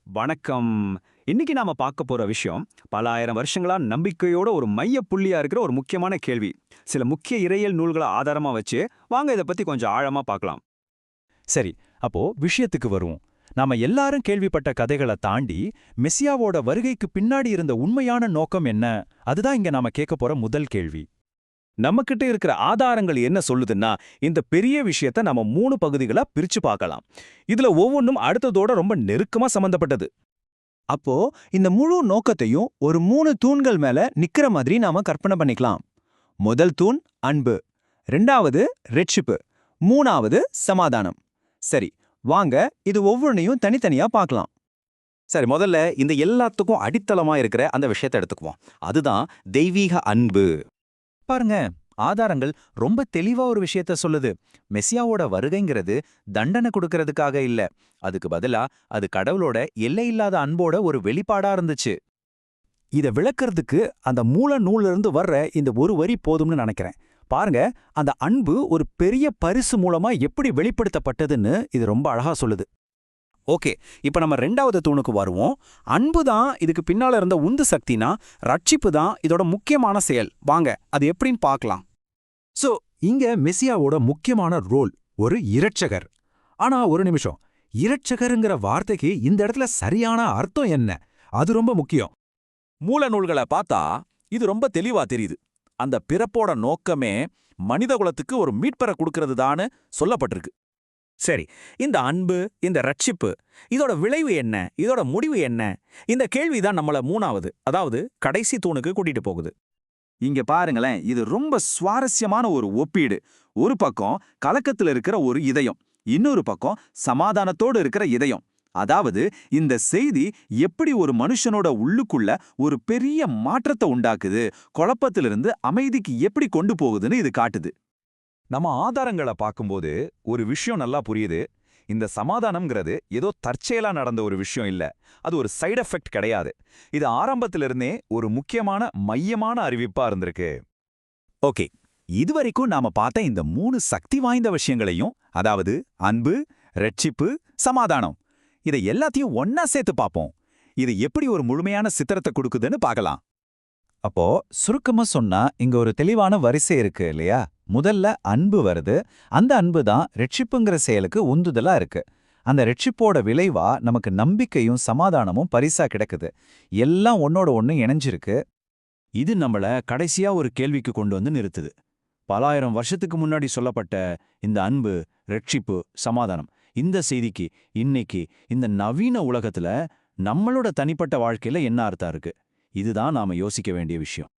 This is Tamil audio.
வணக்கம். இன்னைக்கு நாம பார்க்க போற விஷயம், பல ஆயிரம் வருஷங்களா நம்பிக்கையோட ஒரு மைய புள்ளியா இருக்கிற ஒரு முக்கியமான கேள்வி. சில முக்கிய இறையியல் நூல்களை ஆதாரமா வச்சு, வாங்க இத பத்தி கொஞ்சம் ஆழமா பார்க்கலாம். சரி, அப்போ விஷயத்துக்கு வருவோம். நாம எல்லாரும் கேள்விப்பட்ட கதைகளை தாண்டி மெசியாவோட வருகைக்கு பின்னாடி இருந்த உண்மையான நோக்கம் என்ன? அதுதான் இங்க நாம கேட்க போற முதல் கேள்வி. நம்மகிட்ட இருக்கிற ஆதாரங்கள் என்ன சொல்லுதுன்னா, இந்த பெரிய விஷயத்த நம்ம 3 பகுதிகளா பிரிச்சு பார்க்கலாம். இதுல ஒவ்வொன்றும் அடுத்ததோட ரொம்ப நெருக்கமா சம்பந்தப்பட்டது. அப்போ இந்த முழு நோக்கத்தையும் ஒரு 3 தூண்கள் மேல நிக்கிற மாதிரி நாம கற்பனை பண்ணிக்கலாம். முதல் தூண் அன்பு, 2வது ரட்சிப்பு, 3வது சமாதானம். சரி, வாங்க இது ஒவ்வொன்றையும் தனித்தனியா பார்க்கலாம். சரி, முதல்ல இந்த எல்லாத்துக்கும் அடித்தளமா இருக்கிற அந்த விஷயத்தை எடுத்துக்குவோம். அதுதான் தெய்வீக அன்பு. பாருங்க, ஆதாரங்கள் ரொம்ப தெளிவா ஒரு விஷயத்த சொல்லுது. மெசியாவோட வருகைங்கிறது தண்டனை கொடுக்கறதுக்காக இல்ல. அதுக்கு பதிலா அது கடவுளோட எல்லையில்லாத அன்போட ஒரு வெளிப்பாடா இருந்துச்சு. இத விளக்கறதுக்கு அந்த மூல நூல்ல இருந்து வர்ற இந்த ஒரு வரி போதும்னு நினைக்கிறேன். பாருங்க, அந்த அன்பு ஒரு பெரிய பரிசு மூலமா எப்படி வெளிப்படுத்தப்பட்டதுன்னு இது ரொம்ப அழகா சொல்லுது. ஓகே, இப்ப நம்ம 2வது தூணுக்கு வருவோம். அன்பு தான் இதுக்கு பின்னால இருந்த உந்து சக்தினா, ரட்சிப்பு தான் இதோட முக்கியமான செயல். வாங்க அது எப்படின்னு பார்க்கலாம். சோ இங்க மெசியாவோட முக்கியமான ரோல் ஒரு இரட்சகர். ஆனா ஒரு நிமிஷம், இரட்சகருங்கிற வார்த்தைக்கு இந்த இடத்துல சரியான அர்த்தம் என்ன? அது ரொம்ப முக்கியம். மூல நூல்களை பார்த்தா இது ரொம்ப தெளிவா தெரியுது. அந்த பிறப்போட நோக்கமே மனித குலத்துக்கு ஒரு மீட்பரை கொடுக்கறது தான்னு சொல்லப்பட்டிருக்கு. சரி, இந்த அன்பு, இந்த ரட்சிப்பு, இதோட விளைவு என்ன? இதோட முடிவு என்ன? இந்த கேள்விதான் நம்மள 3வது, அதாவது கடைசி தூணுக்கு கூட்டிட்டு போகுது. இங்க பாருங்களேன், இது ரொம்ப சுவாரஸ்யமான ஒரு ஒப்பீடு. ஒரு பக்கம் கலக்கத்துல இருக்கிற ஒரு இதயம், இன்னொரு பக்கம் சமாதானத்தோடு இருக்கிற இதயம். அதாவது இந்த செய்தி எப்படி ஒரு மனுஷனோட உள்ளுக்குள்ள ஒரு பெரிய மாற்றத்தை உண்டாக்குது, குழப்பத்திலிருந்து அமைதிக்கு எப்படி கொண்டு போகுதுன்னு இது காட்டுது. நம்ம ஆதாரங்களை பார்க்கும்போது ஒரு விஷயம் நல்லா புரியுது. இந்த சமாதானம்ங்கிறது ஏதோ தற்செயலா நடந்த ஒரு விஷயம் இல்ல. அது ஒரு சைடு எஃபெக்ட் கிடையாது. இது ஆரம்பத்திலிருந்தே ஒரு முக்கியமான மையமான அறிவிப்பா இருந்திருக்கு. ஓகே, இதுவரைக்கும் நாம பார்த்த இந்த 3 சக்தி வாய்ந்த விஷயங்களையும், அதாவது அன்பு, ரட்சிப்பு, சமாதானம், இதை எல்லாத்தையும் ஒன்னா சேர்த்து பார்ப்போம். இது எப்படி ஒரு முழுமையான சித்திரத்தை கொடுக்குதுன்னு பார்க்கலாம். அப்போ சுருக்கமா சொன்னா இங்க ஒரு தெளிவான வரிசை இருக்கு இல்லையா? முதல்ல அன்பு வருது. அந்த அன்பு தான் ரட்சிப்புங்கிற செயலுக்கு உந்துதலா இருக்கு. அந்த ரட்சிப்போட விளைவா நமக்கு நம்பிக்கையும் சமாதானமும் பரிசா கிடைக்குது. எல்லாம் ஒன்னோட ஒண்ணு இணைஞ்சிருக்கு. இது நம்மள கடைசியா ஒரு கேள்விக்கு கொண்டு வந்து நிறுத்துது. பலாயிரம் வருஷத்துக்கு முன்னாடி சொல்லப்பட்ட இந்த அன்பு, ரட்சிப்பு, சமாதானம், இந்த செய்திக்கு இன்னைக்கு இந்த நவீன உலகத்துல நம்மளோட தனிப்பட்ட வாழ்க்கையில என்ன அர்த்தம் இருக்கு? இதுதான் நாம யோசிக்க வேண்டிய விஷயம்.